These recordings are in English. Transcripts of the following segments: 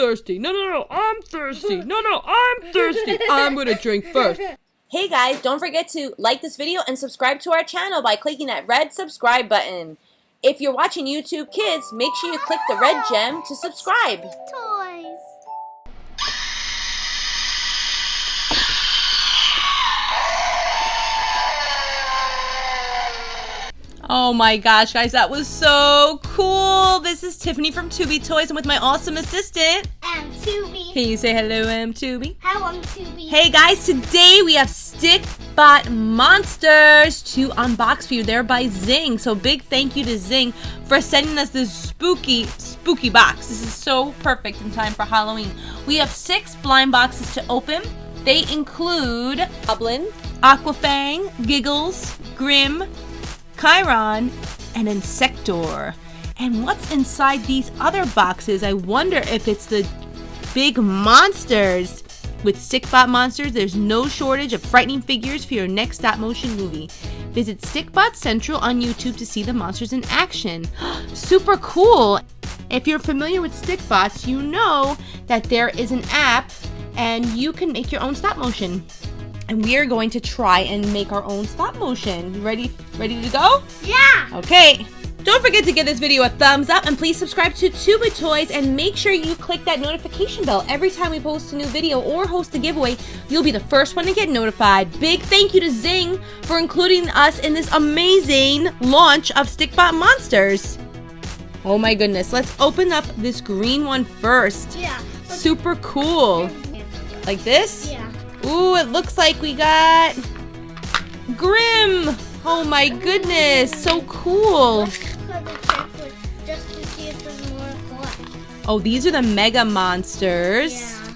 thirsty. No, I'm thirsty. No, I'm thirsty. I'm gonna drink first. Hey guys, don't forget to like this video and subscribe to our channel by clicking that red subscribe button. If you're watching YouTube Kids, make sure you click the red gem to subscribe. Toys. Oh my gosh, guys, that was so cool. This is Tiffany from Tubi Toys and with my awesome assistant. I'm Tubi. Can you say hello, Tubi? Hello, I'm Tubi. Hey guys, today we have Stikbot Monsters to unbox for you. They're by Zing. So big thank you to Zing for sending us this spooky box. This is so perfect in time for Halloween. We have 6 blind boxes to open. They include Goblin, Aquafang, Giggles, Grim, Chiron, and Insector. And what's inside these other boxes? I wonder if it's the big monsters. With Stikbot Monsters, there's no shortage of frightening figures for your next stop-motion movie. Visit Stikbot Central on YouTube to see the monsters in action. Super cool! If you're familiar with Stikbots, you know that there is an app and you can make your own stop-motion. And we are going to try and make our own stop-motion. You ready to go? Yeah! Okay. Don't forget to give this video a thumbs up and please subscribe to Tubi Toys and make sure you click that notification bell. Every time we post a new video or host a giveaway, you'll be the first one to get notified. Big thank you to Zing for including us in this amazing launch of Stikbot Monsters. Oh my goodness, let's open up this green one first. Yeah. Super cool. Like this? Yeah. Ooh, it looks like we got Grim. Oh my goodness, so cool. Let's cut the checkbook just to see if there's more to collect. Oh, these are the Mega Monsters. Yeah.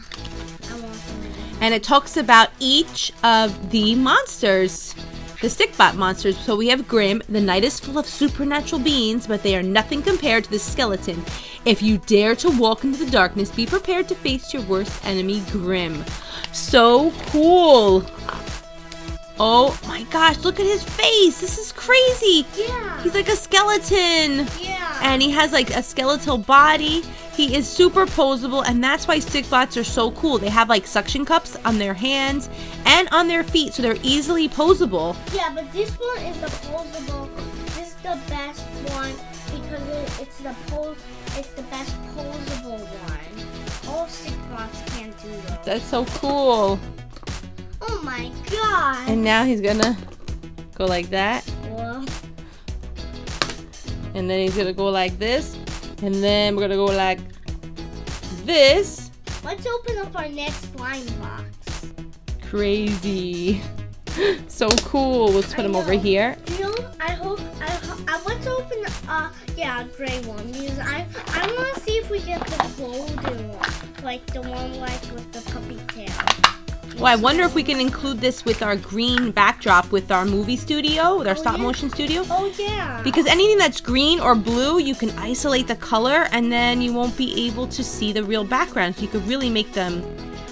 I want them. And it talks about each of the monsters, the Stikbot Monsters. So we have Grim. The night is full of supernatural beings, but they are nothing compared to the skeleton. If you dare to walk into the darkness, be prepared to face your worst enemy, Grim. So cool. Oh my gosh, look at his face. This is crazy. Yeah. He's like a skeleton. Yeah. And he has like a skeletal body. He is super posable, and that's why Stikbots are so cool. They have like suction cups on their hands and on their feet, so they're easily posable. Yeah, but this one is the posable. This is the best one because it's the best posable one. All Stikbots can't do those. That's so cool. Oh my god. And now he's gonna go like that. Well, And then he's gonna go like this. And then we're gonna go like this. let's open up our next blind box. Crazy. So cool. Let's put him over here. You know, I let's open a gray one because I want to see if we get the golden one, like the one like with the puppy tail. Well, I wonder if we can include this with our green backdrop with our movie studio, with our stop yeah. motion studio. Oh yeah. Because anything that's green or blue, you can isolate the color and then you won't be able to see the real background. So you could really make them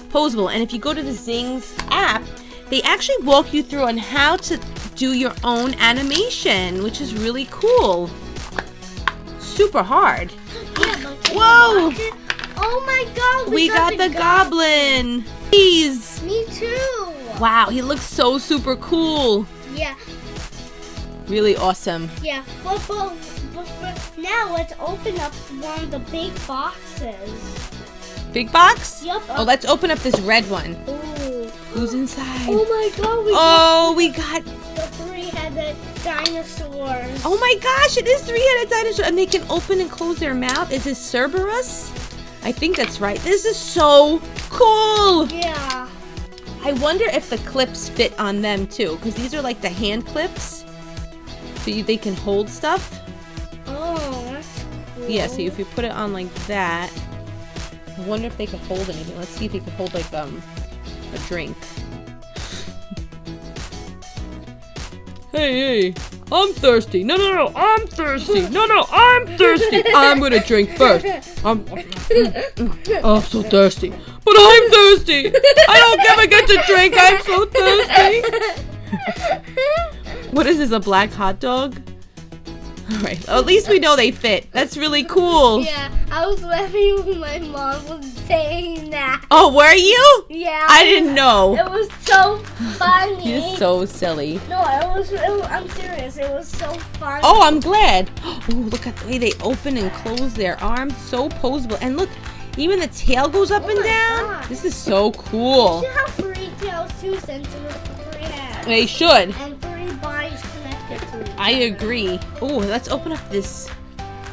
posable. And if you go to the Zing's app, they actually walk you through on how to do your own animation, which is really cool. Super hard. Yeah, but can Whoa! you watch it? Oh my god, We got the goblin. Jeez. Me too. Wow, he looks so super cool. Yeah, Really awesome. yeah. But now let's open up one of the big boxes. Big box? Yup. Oh, let's open up this red one. Ooh. Who's inside? Oh my god, We got... the 3-headed dinosaurs. Oh my gosh, it is 3-headed dinosaur. And they can open and close their mouth. Is this Cerberus? I think that's right. This is so cool. Yeah. I wonder if the clips fit on them too. Because these are like the hand clips. So they can hold stuff. Oh, that's cool. Yeah, so if you put it on like that. I wonder if they could hold anything. Let's see if they could hold like a drink. Hey, I'm thirsty. No, I'm thirsty. No, I'm thirsty. I'm gonna drink first. I'm so thirsty. But I'm thirsty. I don't ever get to drink. I'm so thirsty. What is this, a black hot dog? Alright, at least we know they fit. That's really cool. Yeah, I was laughing when my mom was saying that. Oh, were you? Yeah. I didn't know. It was so funny. You're so silly. No, I'm serious. It was so funny. Oh, I'm glad. Oh, look at the way they open and close their arms. So poseable. And look, even the tail goes up and my down. God. This is so cool. You should have 3 tails, 2 sentinels, 3 heads. They should. And 3 bodies connected to each other. I agree. Oh, let's open up this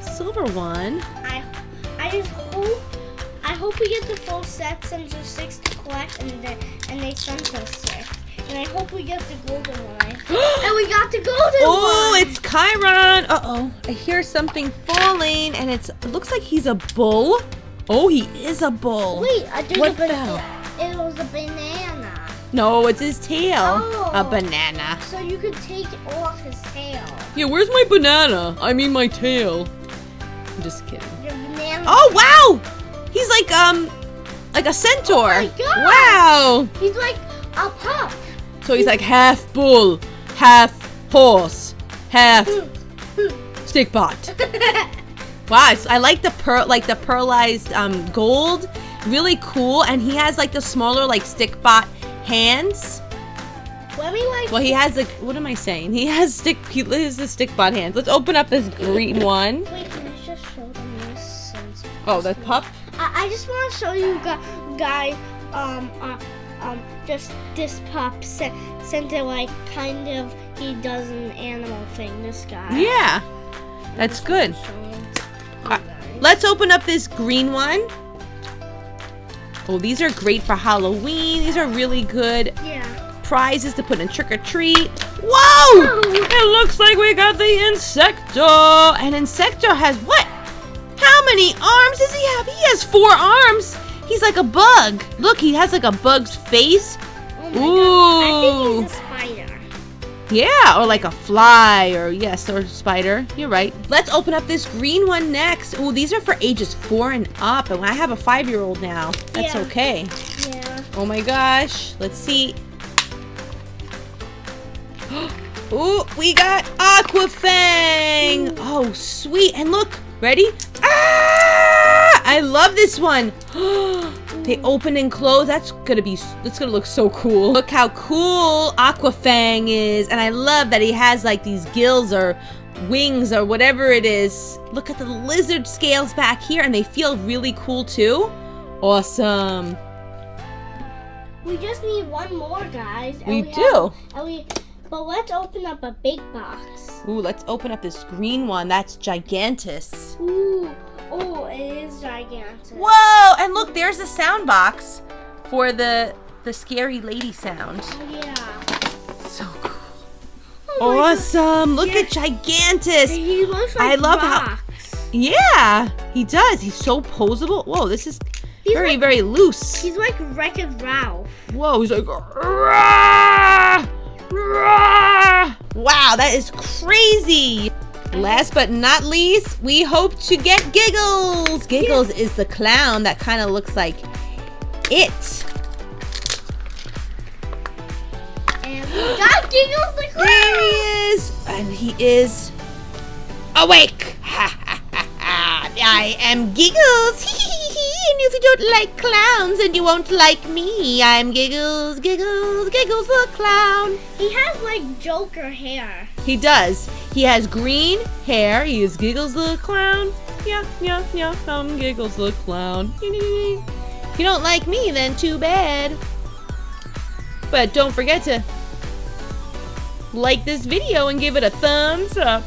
silver one. I hope we get the full set since there's 6 to collect and they sent us 6. And I hope we get the golden one. And we got the golden one! Oh, it's Chiron. Uh-oh. I hear something falling and it looks like he's a bull. Oh, he is a bull. Wait, there's What a banana. It was a banana. No, it's his tail. Oh. A banana. So you could take off his tail. Yeah, where's my banana? I mean my tail. I'm just kidding. Your banana. Oh, wow! He's like a centaur. Oh my God. Wow! He's like a pup. So he's like half bull, half horse, half Stikbot. Wow, I like the pearlized gold. Really cool, and he has like the smaller like Stikbot hands. Well, he has like, what am I saying? He has the Stikbot hands. Let's open up this green one. Wait, can I just show them this? Oh, the pup. I just want to show you guys, just this pup sent it like kind of, he does an animal thing, this guy. Yeah, that's good. Let's open up this green one. Oh, these are great for Halloween. These are really good prizes to put in trick or treat. Whoa! It looks like we got the Insector. And Insector has what? How many arms does he have? He has 4 arms. He's like a bug. Look, he has like a bug's face. Oh my God. I think he's a spider. Yeah, or like a fly, or yes, or a spider. You're right. Let's open up this green one next. Oh, these are for ages 4 and up, and I have a 5-year-old now. That's okay. Yeah. Oh my gosh. Let's see. Oh, we got Aquafang. Oh, sweet. And look, ready? Ah! I love this one. They open and close. That's gonna look so cool. Look how cool Aquafang is. And I love that he has like these gills or wings or whatever it is. Look at the lizard scales back here, and they feel really cool too. Awesome. We just need one more, guys. We do. But let's open up a big box. Ooh, let's open up this green one. That's Gigantus. Ooh, oh, it is gigantic. Whoa! And look, there's the sound box for the scary lady sound. Oh, yeah. So cool. Oh my Awesome! Look at Gigantus. He looks like I love rocks. Yeah, he does. He's so posable. Whoa, this is very, like- very loose. He's like Wreck-It Ralph. Whoa, he's like, "Rah! Rah!" Wow, that is crazy. Last but not least, we hope to get Giggles. Giggles is the clown that kind of looks like it. And we got Giggles the clown. There he is. And he is awake. Ha ha ha ha. I am Giggles. And if you don't like clowns, then you won't like me. I'm Giggles, Giggles, Giggles the clown. He has like Joker hair. He does. He has green hair. He is Giggles the clown. Yeah, yeah, yeah. I'm Giggles the clown. If you don't like me, then too bad. But don't forget to like this video and give it a thumbs up.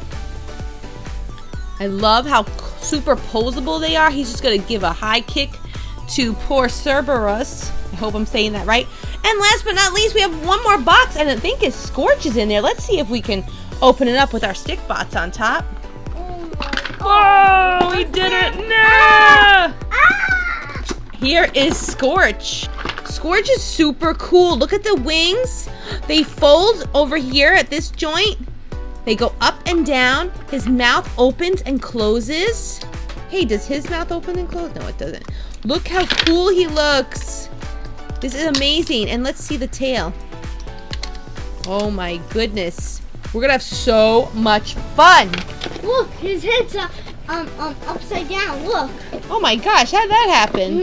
I love how super posable they are. He's just gonna give a high kick to poor Cerberus. I hope I'm saying that right. And last but not least, we have one more box, and I think it's Scorch is in there. Let's see if we can open it up with our Stikbots on top. Oh, we did it! No! Here is Scorch. Scorch is super cool. Look at the wings. They fold over here at this joint. They go up and down. His mouth opens and closes. Hey, does his mouth open and close? No, it doesn't. Look how cool he looks. This is amazing. And let's see the tail. Oh my goodness. We're gonna have so much fun. Look, his head's upside down. Look. Oh my gosh, how did that happen?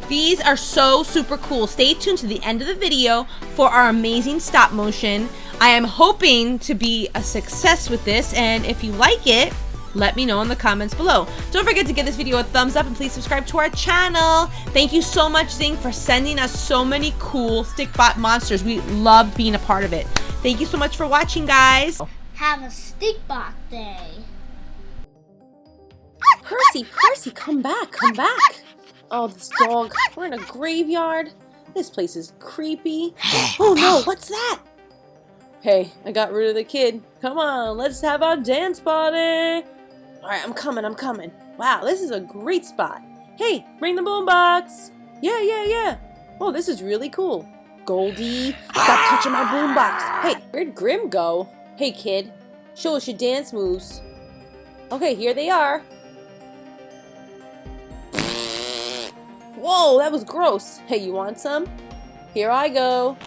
These are so super cool. Stay tuned to the end of the video for our amazing stop motion. I am hoping to be a success with this, and if you like it, let me know in the comments below. Don't forget to give this video a thumbs up and please subscribe to our channel. Thank you so much, Zing, for sending us so many cool Stikbot monsters. We love being a part of it. Thank you so much for watching, guys. Have a Stikbot day. Percy, come back, come back. Oh, this dog. We're in a graveyard. This place is creepy. Oh no, what's that? Hey, I got rid of the kid. Come on, let's have our dance party. Alright, I'm coming. Wow, this is a great spot. Hey, bring the boombox. Yeah. Oh, this is really cool. Goldie, stop touching my boombox. Hey, where'd Grim go? Hey, kid, show us your dance moves. Okay, here they are. Whoa, that was gross. Hey, you want some? Here I go.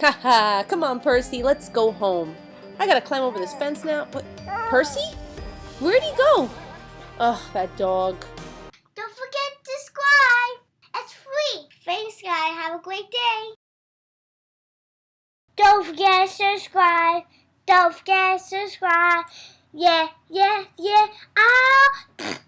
Haha, come on, Percy, let's go home. I gotta climb over this fence now. What? Percy? Where'd he go? Ugh, that dog. Don't forget to subscribe. It's free. Thanks, guys. Have a great day. Don't forget to subscribe. Don't forget to subscribe. Yeah. Ah.